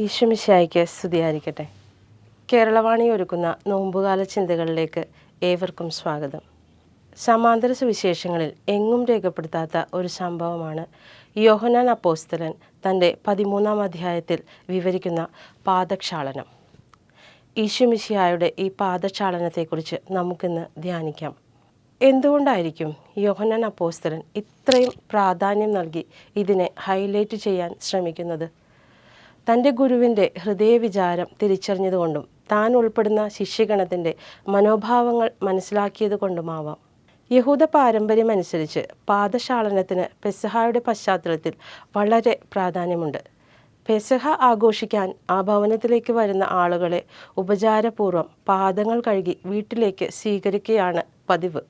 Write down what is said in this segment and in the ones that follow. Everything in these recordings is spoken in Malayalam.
ഈശോമിശിഹായ്ക്ക് സ്തുതിയായിരിക്കട്ടെ. കേരളവാണി ഒരുക്കുന്ന നോമ്പുകാല ചിന്തകളിലേക്ക് ഏവർക്കും സ്വാഗതം. സമാന്തര സുവിശേഷങ്ങളിൽ എങ്ങും രേഖപ്പെടുത്താത്ത ഒരു സംഭവമാണ് യോഹന്നാൻ അപ്പോസ്തലൻ തൻ്റെ 13-ാം അധ്യായത്തിൽ വിവരിക്കുന്ന പാദക്ഷാളനം. ഈശോമിശിഹായുടെ ഈ പാദക്ഷാളനത്തെക്കുറിച്ച് നമുക്കിന്ന് ധ്യാനിക്കാം. എന്തുകൊണ്ടായിരിക്കും യോഹന്നാൻ അപ്പോസ്തലൻ ഇത്രയും പ്രാധാന്യം നൽകി ഇതിനെ ഹൈലൈറ്റ് ചെയ്യാൻ ശ്രമിക്കുന്നത്? തൻ്റെ ഗുരുവിൻ്റെ ഹൃദയവിചാരം തിരിച്ചറിഞ്ഞതുകൊണ്ടും താൻ ഉൾപ്പെടുന്ന ശിഷ്യഗണത്തിൻ്റെ മനോഭാവങ്ങൾ മനസ്സിലാക്കിയതുകൊണ്ടുമാവാം. യഹൂദ പാരമ്പര്യമനുസരിച്ച് പാദക്ഷാളനത്തിന് പെസഹായുടെ പശ്ചാത്തലത്തിൽ വളരെ പ്രാധാന്യമുണ്ട്. പെസഹ ആഘോഷിക്കാൻ ആ ഭവനത്തിലേക്ക് വരുന്ന ആളുകളെ ഉപചാരപൂർവ്വം പാദങ്ങൾ കഴുകി വീട്ടിലേക്ക് സ്വീകരിക്കുകയാണ് പതിവ്.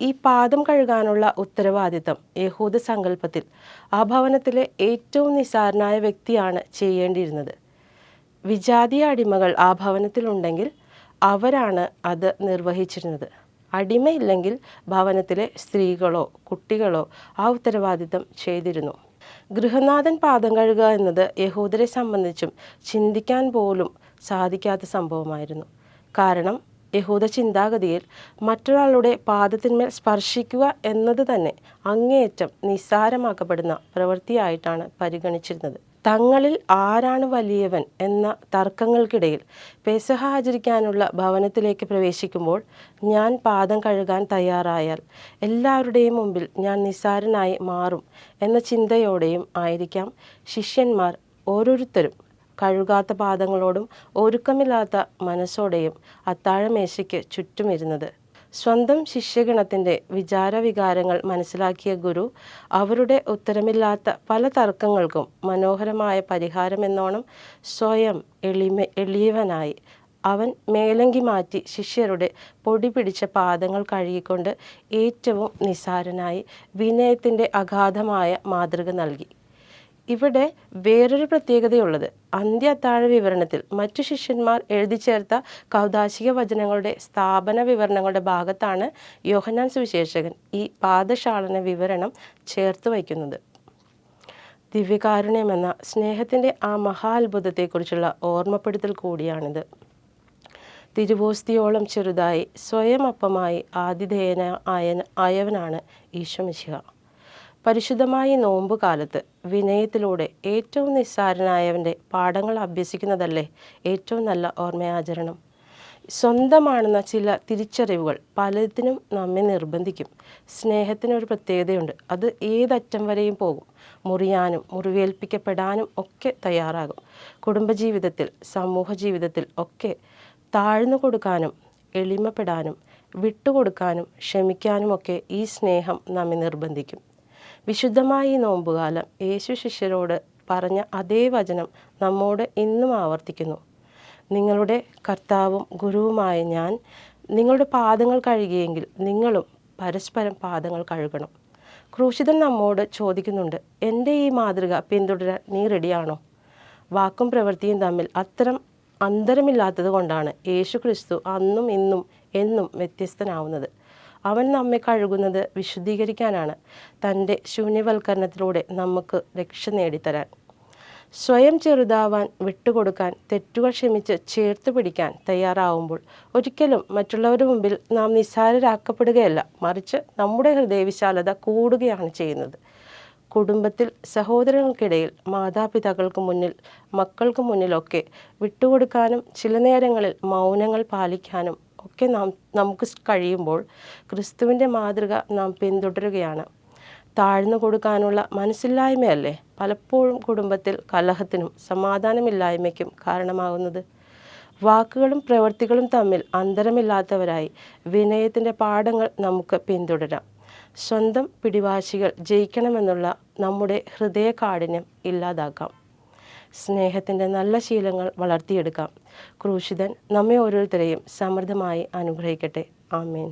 ഈ പാദം കഴുകാനുള്ള ഉത്തരവാദിത്തം യഹൂദ സങ്കല്പത്തിൽ ആ ഭവനത്തിലെ ഏറ്റവും നിസ്സാരനായ വ്യക്തിയാണ് ചെയ്യേണ്ടിയിരുന്നത്. വിജാതീയ അടിമകൾ ആ ഭവനത്തിലുണ്ടെങ്കിൽ അവരാണ് അത് നിർവഹിച്ചിരുന്നത്. അടിമയില്ലെങ്കിൽ ഭവനത്തിലെ സ്ത്രീകളോ കുട്ടികളോ ആ ഉത്തരവാദിത്തം ചെയ്തിരുന്നു. ഗൃഹനാഥൻ പാദം കഴുകുക എന്നത് യഹൂദരെ സംബന്ധിച്ചും ചിന്തിക്കാൻ പോലും സാധിക്കാത്ത സംഭവമായിരുന്നു. കാരണം യഹൂദ ചിന്താഗതിയിൽ മറ്റൊരാളുടെ പാദത്തിന്മേൽ സ്പർശിക്കുക എന്നത് തന്നെ അങ്ങേയറ്റം നിസ്സാരമാക്കപ്പെടുന്ന പ്രവൃത്തിയായിട്ടാണ് പരിഗണിച്ചിരുന്നത്. തങ്ങളിൽ ആരാണ് വലിയവൻ എന്ന തർക്കങ്ങൾക്കിടയിൽ പെസഹ ആചരിക്കാനുള്ള ഭവനത്തിലേക്ക് പ്രവേശിക്കുമ്പോൾ ഞാൻ പാദം കഴുകാൻ തയ്യാറായാൽ എല്ലാവരുടെയും മുമ്പിൽ ഞാൻ നിസ്സാരനായി മാറും എന്ന ചിന്തയോടെയും ആയിരിക്കാം ശിഷ്യന്മാർ ഓരോരുത്തരും കഴുകാത്ത പാദങ്ങളോടും ഒരുക്കമില്ലാത്ത മനസ്സോടെയും അത്താഴമേശയ്ക്ക് ചുറ്റുമിരുന്നത്. സ്വന്തം ശിഷ്യഗണത്തിൻ്റെ വിചാരവികാരങ്ങൾ മനസ്സിലാക്കിയ ഗുരു അവരുടെ ഉത്തരമില്ലാത്ത പല തർക്കങ്ങൾക്കും മനോഹരമായ പരിഹാരമെന്നോണം സ്വയം എളിയവനായി അവൻ മേലങ്കി മാറ്റി ശിഷ്യരുടെ പൊടി പിടിച്ച പാദങ്ങൾ കഴുകിക്കൊണ്ട് ഏറ്റവും നിസ്സാരനായി വിനയത്തിൻ്റെ അഗാധമായ മാതൃക നൽകി. ഇവിടെ വേറൊരു പ്രത്യേകതയുള്ളത് അന്ത്യ അത്താഴ വിവരണത്തിൽ മറ്റു ശിഷ്യന്മാർ എഴുതി ചേർത്ത കൗദാശിക വചനങ്ങളുടെ സ്ഥാപന വിവരണങ്ങളുടെ ഭാഗത്താണ് യോഹന്നാൻ സുവിശേഷകൻ ഈ പാദക്ഷാളന വിവരണം ചേർത്ത് വയ്ക്കുന്നത്. ദിവ്യകാരുണ്യമെന്ന സ്നേഹത്തിൻ്റെ ആ മഹാ അത്ഭുതത്തെക്കുറിച്ചുള്ള ഓർമ്മപ്പെടുത്തൽ കൂടിയാണിത്. തിരുവോസ്തിയോളം ചെറുതായി സ്വയം അപ്പമായി ആയവനാണ് ഈശോമിശിഹ. പരിശുദ്ധമായ നോമ്പുകാലത്ത് വിനയത്തിലൂടെ ഏറ്റവും നിസ്സാരനായവൻ്റെ പാഠങ്ങൾ അഭ്യസിക്കുന്നതല്ലേ ഏറ്റവും നല്ല ഓർമ്മയാചരണം. സ്വന്തമാണെന്ന ചില തിരിച്ചറിവുകൾ പലതിനും നമ്മെ നിർബന്ധിക്കും. സ്നേഹത്തിനൊരു പ്രത്യേകതയുണ്ട്. അത് ഏതറ്റം വരെയും പോകും. മുറിയാനും മുറിവേൽപ്പിക്കപ്പെടാനും ഒക്കെ തയ്യാറാകും. കുടുംബജീവിതത്തിൽ സമൂഹ ജീവിതത്തിൽ ഒക്കെ താഴ്ന്നു കൊടുക്കാനും എളിമപ്പെടാനും വിട്ടുകൊടുക്കാനും ക്ഷമിക്കാനുമൊക്കെ ഈ സ്നേഹം നമ്മെ നിർബന്ധിക്കും. വിശുദ്ധമായ ഈ നോമ്പുകാലം യേശു ശിഷ്യരോട് പറഞ്ഞ അതേ വചനം നമ്മോട് ഇന്നും ആവർത്തിക്കുന്നു. നിങ്ങളുടെ കർത്താവും ഗുരുവുമായ ഞാൻ നിങ്ങളുടെ പാദങ്ങൾ കഴുകിയെങ്കിൽ നിങ്ങളും പരസ്പരം പാദങ്ങൾ കഴുകണം. ക്രൂശിതൻ നമ്മോട് ചോദിക്കുന്നുണ്ട്, എൻ്റെ ഈ മാതൃക പിന്തുടരാൻ നീ റെഡിയാണോ? വാക്കും പ്രവൃത്തിയും തമ്മിൽ അത്തരം അന്തരമില്ലാത്തത് കൊണ്ടാണ് യേശു ക്രിസ്തു അന്നും ഇന്നും എന്നും വ്യത്യസ്തനാവുന്നത്. അവൻ നമ്മെ കഴുകുന്നത് വിശുദ്ധീകരിക്കാനാണ്, തൻ്റെ ശൂന്യവൽക്കരണത്തിലൂടെ നമുക്ക് രക്ഷ നേടിത്തരാൻ. സ്വയം ചെറുതാവാൻ, വിട്ടുകൊടുക്കാൻ, തെറ്റുകൾ ക്ഷമിച്ച് ചേർത്ത് പിടിക്കാൻ തയ്യാറാവുമ്പോൾ ഒരിക്കലും മറ്റുള്ളവരുടെ മുമ്പിൽ നാം നിസ്സാരരാക്കപ്പെടുകയല്ല, മറിച്ച് നമ്മുടെ ഹൃദയവിശാലത കൂടുകയാണ് ചെയ്യുന്നത്. കുടുംബത്തിൽ സഹോദരങ്ങൾക്കിടയിൽ മാതാപിതാക്കൾക്ക് മുന്നിൽ മക്കൾക്ക് മുന്നിലൊക്കെ വിട്ടുകൊടുക്കാനും ചില നേരങ്ങളിൽ മൗനങ്ങൾ പാലിക്കാനും ഒക്കെ നമുക്ക് കഴിയുമ്പോൾ ക്രിസ്തുവിൻ്റെ മാതൃക നാം പിന്തുടരുകയാണ്. താഴ്ന്നു കൊടുക്കാനുള്ള മനസ്സില്ലായ്മയല്ലേ പലപ്പോഴും കുടുംബത്തിൽ കലഹത്തിനും സമാധാനമില്ലായ്മയ്ക്കും കാരണമാകുന്നത്. വാക്കുകളും പ്രവൃത്തികളും തമ്മിൽ അന്തരമില്ലാത്തവരായി വിനയത്തിൻ്റെ പാഠങ്ങൾ നമുക്ക് പിന്തുടരാം. സ്വന്തം പിടിവാശികൾ ജയിക്കണമെന്നുള്ള നമ്മുടെ ഹൃദയകാഠിന്യം ഇല്ലാതാക്കാം. സ്നേഹത്തിൻ്റെ നല്ല ശീലങ്ങൾ വളർത്തിയെടുക്കാം. ക്രൂശിതൻ നമ്മെ ഓരോരുത്തരെയും സമൃദ്ധമായി അനുഗ്രഹിക്കട്ടെ. ആമേൻ.